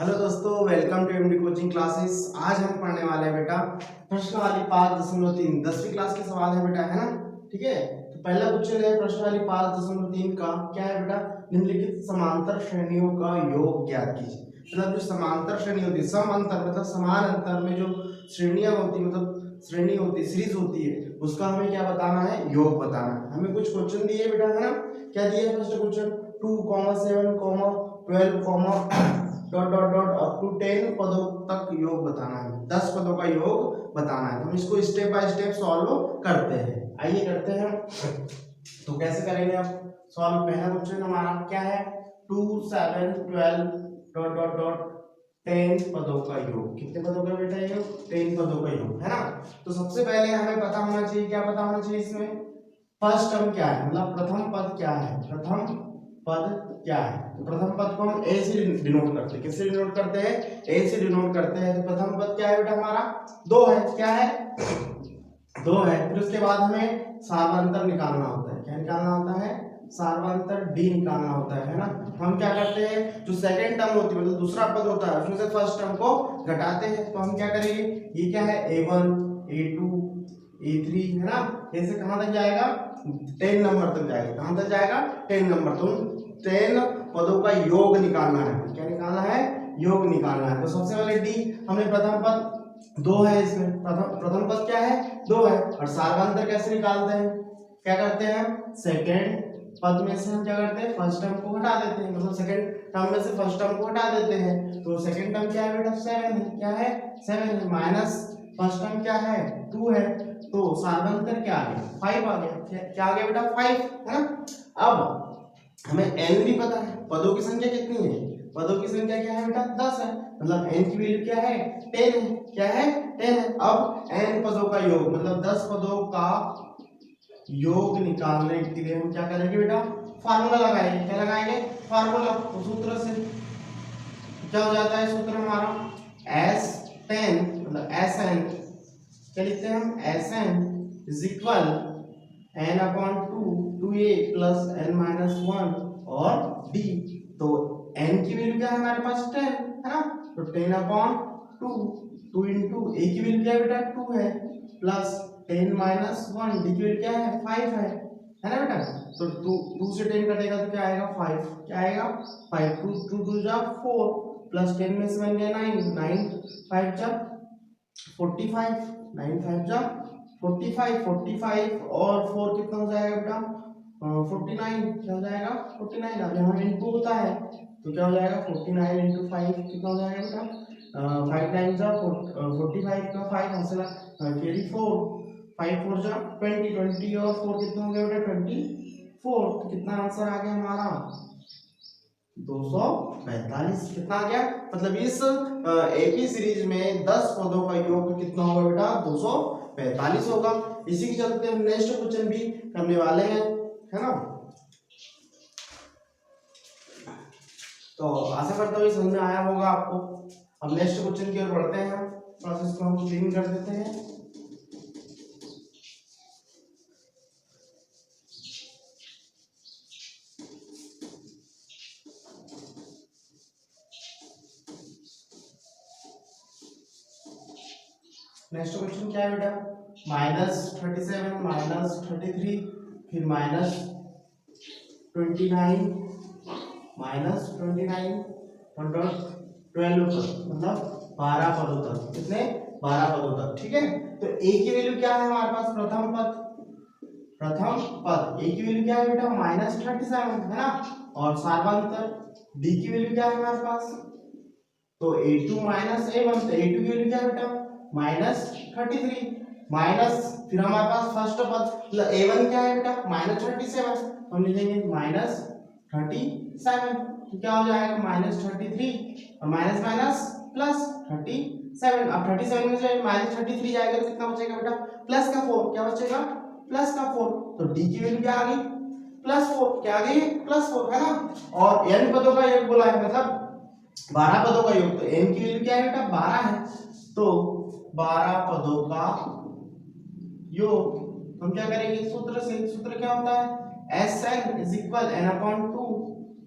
Hello दोस्तों, welcome to MD coaching classes. आज हम पढ़ने वाले हैं बेटा प्रश्न वाली 5.3 10वीं क्लास के सवाल है बेटा, है ना। ठीक है, तो पहला क्वेश्चन है प्रश्न वाली 5.3 का। क्या है बेटा? निम्नलिखित समांतर श्रेणियों का योग ज्ञात कीजिए। मतलब जो समांतर श्रेणी होती है, सम अंतर मतलब समान अंतर में जो श्रेणियां होती, मतलब श्रेणी होती, सीरीज होती है, उसका हमें क्या बताना है? योग बताना है। हमें कुछ क्वेश्चन दिए बेटा, है ना। क्या दिए? First question 2, 7, 12, dot dot dot up to 10 पदों तक योग बताना है, 10 पदों का योग बताना है। हम इसको स्टेप बाय स्टेप सॉल्व करते हैं। आइए करते हैं। तो कैसे करेंगे आप सॉल्व? पहला क्वेश्चन हमारा क्या है? 2, 7, 12 डॉट डॉट डॉट 10 पदों का योग। कितने पदों का बेटा योग? 10 पदों का योग, है ना। तो सबसे पहले हमें पता होना चाहिए, क्या पता होना चाहिए इसमें? फर्स्ट टर्म क्या है, मतलब प्रथम पद क्या है, प्रथम पद क्या है। तो प्रथम पद को हम ए से डिनोट करते हैं। किससे डिनोट करते हैं? ए से डिनोट करते हैं। तो प्रथम पद क्या है बेटा हमारा? 2 है। क्या है? 2 है। फिर उसके बाद हमें सार्वंतर निकालना होता है। क्या निकालना होता है? सार्वंतर डी निकालना होता है ना। हम क्या करते हैं, जो सेकंड टर्म होती है, मतलब दूसरा पद होता है, उसमें से फर्स्ट टर्म को घटाते हैं। तो हम क्या करेंगे, ये क्या है? a1 a2 a3, है ना। ऐसे कहां तक जाएगा? 10 नंबर तक जाएगा। कहां तक जाएगा? 10 नंबर। तो 10 पदों का योग निकालना है। क्या निकालना है? योग निकालना है। तो सबसे पहले डी, हमने प्रथम पद 2 है, इसमें प्रथम पद क्या है? 2 है। और सार्वंतर कैसे निकालते हैं? क्या करते हैं? सेकंड पद में से हम क्या करते हैं? फर्स्ट टर्म को हटा देते हैं, मतलब सेकंड टर्म में से फर्स्ट टर्म को हटा देते हैं। तो सेकंड टर्म क्या है बेटा? 7 है। क्या है? 7 है। माइनस फर्स्ट टर्म क्या है? 2 है। तो सार्वंतर क्या आ गया? 5 आ गया। क्या आ गया बेटा? 5, है ना। अब हमें n भी पता है, पदों की संख्या कितनी है? पदों की संख्या क्या है बेटा? 10 है। मतलब n की वैल्यू क्या है? 10 है। क्या है? 10 है। अब n पदों का योग, मतलब 10 पदों का योग निकालने के लिए हम क्या करेंगे बेटा? फार्मूला लगाएंगे। क्या लगाएंगे? फार्मूला। तो सूत्र से क्या हो जाता है सूत्र हमारा? S10 मतलब Sn, क्या लिखते हैं हम? Sn is equal n/2 2a plus n-1 और d। तो n की वैल्यू क्या है हमारे पास? 10, है ना। तो 10/2, 2 इंटू a की वैल्यू क्या है बेटा? 2 है, प्लस 10-1 d की वैल्यू क्या है? 5 है ना बेटा। तो 2 से 10 कटेगा तो क्या आएगा? 5। क्या आएगा? 5। 2 2 जा 4, प्लस 10 में से बन गया 9, 9 5 जा 45, 9 5 जा 45, 45 और 4 कितना हो जाएगा बेटा? 49। क्या हो जाएगा? 49। अब यहाँ इनटू होता है तो क्या हो जाएगा? 49 इंटू 5 कितना हो जाएगा बेटा? 5 टाइम्स जा 45 का 5 हासिल कैरी 4, 5 4 जा 20, 20 और 4 कितना हो गया बेटा? 24। तो कितना आंसर आ गया हमारा? 245। कितना आ गया? मतलब इस एक ही सीरीज में 10 पदों का योग कितना होगा बेटा? 245 होगा। इसी के चलते हम नेक्स्ट क्वेश्चन भी करने वाले हैं, है ना। तो आशा करता हूँ समझ में आया होगा आपको। अब नेक्स्ट क्वेश्चन की ओर बढ़ते हैं। प्रोसेस को हम क्लीन कर देते हैं। नेक्स्ट क्वेश्चन क्या है बेटा? -37 -33 फिर -29 -29 और 12 तक, मतलब 12 पदों तक। कितने? 12 पदों तक। ठीक है। तो a की वैल्यू क्या है हमारे पास? प्रथम पद, प्रथम पद a की वैल्यू क्या है बेटा? -37, है ना। और सार्वंतर d की वैल्यू क्या है हमारे पास? तो a2 -a1, तो a2 की वैल्यू क्या है बेटा? -33 माइनस, फिर हमारे पास फर्स्ट पद मतलब a1 क्या है बेटा? -37। हम लिखेंगे -37। तो क्या हो जाएगा? -33 और माइनस माइनस प्लस 37। अब 37 में से -33 जाएगा तो कितना बचेगा बेटा? प्लस का 4। क्या बचेगा? प्लस का 4। तो d की वैल्यू क्या आ गई? +4। क्या आ गई? +4, है ना। और n पदों का योग बोला है, मतलब 12 पदों का योग। तो n की वैल्यू क्या है बेटा? 12 है। तो 12 पदों का योग हम क्या करेंगे? सूत्र से। सूत्र क्या होता है? Sn is equal n/2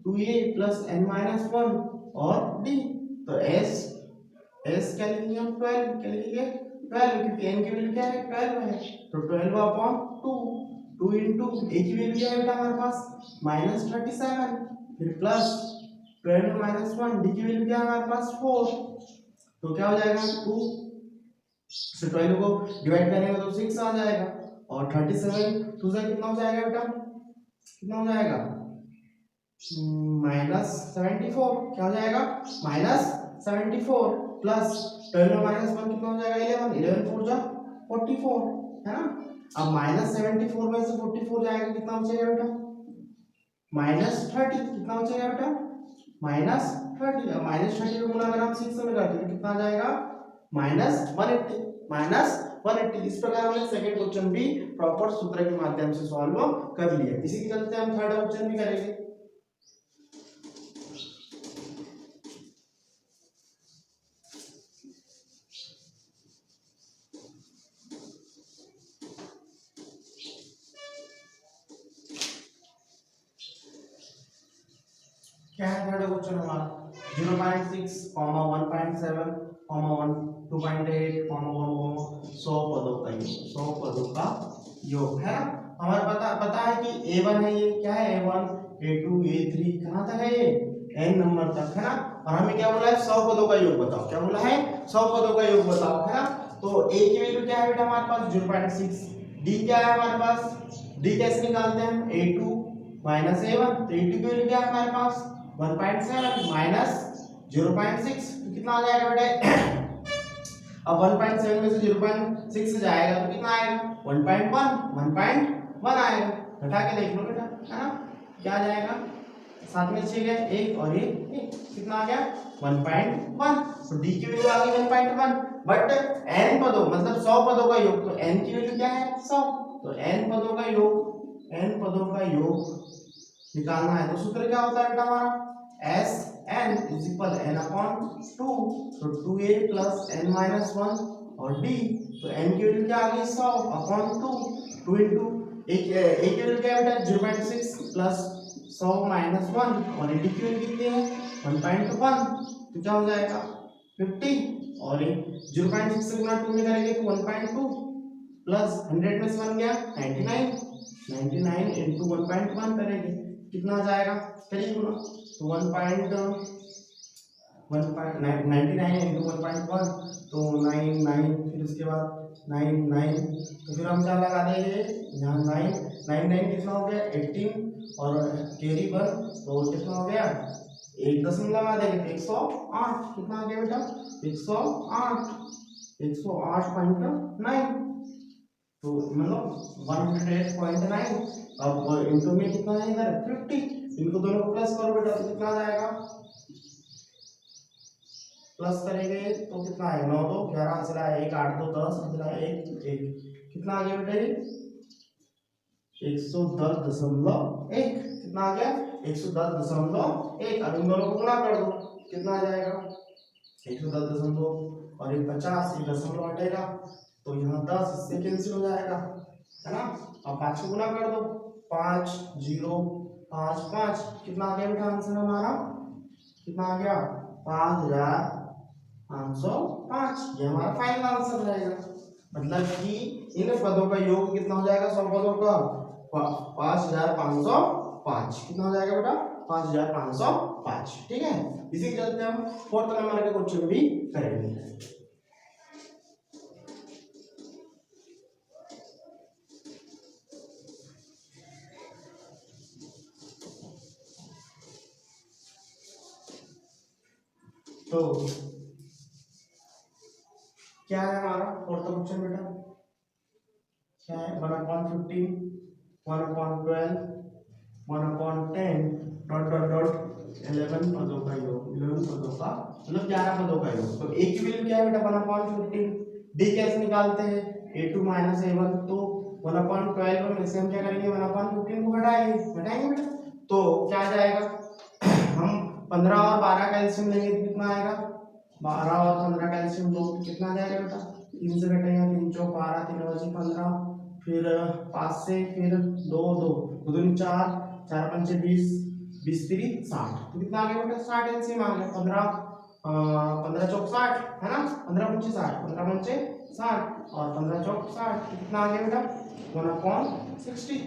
2a plus n-1 और d। तो एस क्या लिखेंगे हम 12 क्या लिखेंगे 12 क्योंकि n की वैल्यू क्या है 12 है तो 12 अपॉन 2 2 इंटू a की वैल्यू क्या है बेटा हमारे पास -37 फिर प्लस 12 माइनस 1 d की वैल्यू क्या है हमारे पास 4 तो क्या हो जाएगा 2 से 12 को डिवाइड करेंगे तो 6 आ जाएगा और 37 2 से कितना हो जाएगा बेटा कितना हो जाएगा -74 क्या हो जाएगा -74 प्लस 12 माइनस 1 कितना हो जाएगा 11 11 4 जा 44 है ना अब -74 में से 44 जाएगा कितना बचेगा बेटा -30 कितना बचेगा बेटा -30 अब -30 को गुणा अगर हम 6 से करते तो कितना आ जाएगा -180 इस प्रकार हमने सेकंड क्वेश्चन भी प्रॉपर सूत्र के माध्यम से सॉल्व कर लिया इसी के चलते हम थर्ड क्वेश्चन भी करेंगे क्या है थर्ड क्वेश्चन हमारा 0.6 1.7 1 2.8 100 पदों का योग 100 पदों का योग है ना हमारे पता है कि a1 है ये क्या है a1 a2 a3 कहां तक है ये n नंबर तक है ना और हमें क्या बोला है 100 पदों का योग बताओ क्या बोला है 100 पदों का योग बताओ है ना तो a की वैल्यू क्या है बेटा हमारे पास 0.6 d क्या है हमारे पास d कैसे निकालते हैं हम a2 माइनस a1 तो a2 की वैल्यू क्या है हमारे पास 1.7 माइनस 0.6 तो कितना आ जाएगा बेटा अब 1.7 में से 0.6 जाएगा तो कितना आएगा 1.1 आएगा घटा के देख लो बेटा है ना क्या आ जाएगा साथ में 6 गए एक और एक कितना आ गया 1.1 तो d की वैल्यू आ गई 1.1 बट n पदों मतलब 100 पदों का योग तो n की वैल्यू क्या है 100 तो n पदों का योग निकालना है तो सूत्र क्या होता है बेटा हमारा s n is equal n upon 2 तो 2a प्लस n माइनस 1 और d तो n की वैल्यू क्या आ गई 100 अपॉन 2 2 इनटू एक की वैल्यू क्या है बेटा 0.6 प्लस 100 माइनस 1 और d की वैल्यू कितनी है 1.1 तो क्या हो जाएगा 50 और 0.6 से गुणा 2 में करेंगे तो 1.2 प्लस 100 में से बन गया 99 इनटू 1.1 करेंगे कितना आ जाएगा करिए गुना तो 1.99 इनटू 1.1 तो 99 फिर उसके बाद 99 तो फिर हम क्या लगा देंगे यहाँ 9 कितना हो गया 18 और कैरी 1 तो कितना हो गया एक दशमलव लगा देंगे तो 108 कितना आ गया बेटा 108.9 तो मतलब 108.9 अब इनटू में कितना है इधर 50 इनको दोनों को प्लस करो बेटा तो कितना आ जाएगा प्लस करेंगे तो कितना है 9 2 11 चला 1 8 2 10 चला 1 1 कितना आ गया बेटा ये 110.1 कितना आ गया 110.1 अब इन दोनों को गुणा कर दो कितना आ जाएगा 110 और 50 ये दशमलव हटेगा तो यहाँ 10 इससे कैंसिल हो जाएगा है ना अब 5 को गुना कर दो 5 0 5 5 कितना आ गया बेटा आंसर हमारा कितना आ गया 5505 ये हमारा फाइनल आंसर रहेगा मतलब कि इन पदों का योग कितना हो जाएगा 100 पदों का 5505 कितना हो जाएगा बेटा 5505 ठीक है इसी के चलते हम फोर्थ नंबर के क्वेश्चन भी करेंगे तो क्या है हमारा फोर्थ क्वेश्चन बेटा क्या है 1/15 1/12 1/10 डॉट डॉट डॉट 11 पदों का योग 11 पदों का मतलब 11 पदों का योग तो a की वैल्यू क्या है बेटा 1/15 d कैसे निकालते हैं a2 माइनस a1 तो 1/12 में से हम क्या करेंगे 1/15 को घटाएंगे बेटा तो क्या आ जाएगा हम 15 और 12 का एलसीएम लेंगे तो कितना आएगा 12 और 15 का एलसीएम लो कितना आ जाएगा बेटा 3 से घटेगा 3 चौक 12 3 बचे 15 फिर 5 से फिर 2 2 2 4 4 5 20 20 3 60 तो कितना आ गया बेटा 60 एलसीएम आ गया 15 15 चौक 60 है ना, 15 पंचे 60, 15 पंचे 60 और 15 चौक 60, कितना आ गया बेटा 1/60।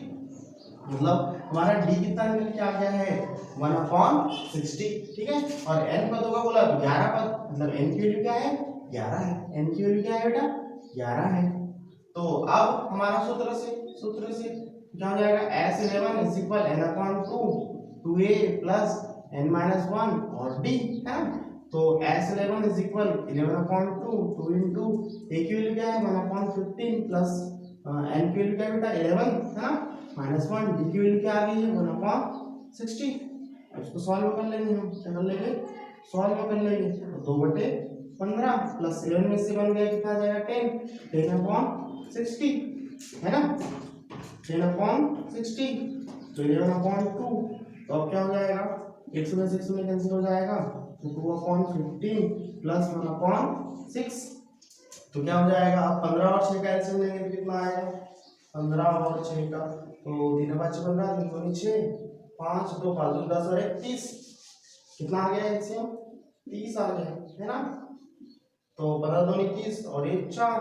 मतलब हमारा डी कितना निकल के आ गया है 1/60, ठीक है। और n पदों का बोला तो 11 पद, मतलब n की वैल्यू क्या है 11 है, n की वैल्यू क्या है बेटा 11 है। तो अब हमारा सूत्र से क्या हो जाएगा S11 is equal n/2 2a plus n-1 और d है। तो S11 is equal 11/2 2 into a की वैल्यू क्या है 1/15 प्लस n की वैल्यू क्या है बेटा 11 है ना, -1 d की वैल्यू क्या आ गई है 1/60। अब इसको सॉल्व कर लेंगे, हम क्या कर लेंगे सॉल्व कर लेंगे। तो 2/15 प्लस 11 में से बन गया कितना आ जाएगा 10/60 है ना, 10/60। तो 11/2 तो अब क्या हो जाएगा 1 में 6 में कैंसिल हो जाएगा, तो 2/15 प्लस 1/6। तो क्या हो जाएगा, अब 15 और 6 का एलसीएम लेंगे तो कितना आएगा 15 और 6 का, तो 3 5 15 3 2 6 5 2 5 10 और 1 30, कितना आ गया एलसीएम 30 आ गया है ना। तो 15 2 30 और 1 4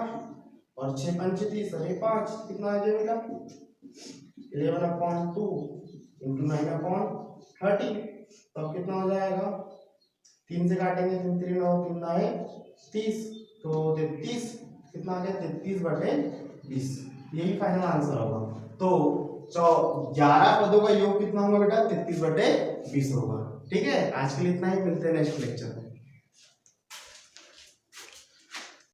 और 6 5 30 और 1 5, कितना आ गया बेटा 11/2 इंटू 9/30। तो अब कितना हो जाएगा 3 से काटेंगे 3 3 9 3 9 30, तो 33 कितना आ गया 33/20, यही फाइनल आंसर होगा। तो 11 पदों का योग कितना होगा बेटा 33/20 होगा। ठीक है, आज के लिए इतना ही, मिलते हैं नेक्स्ट लेक्चर में।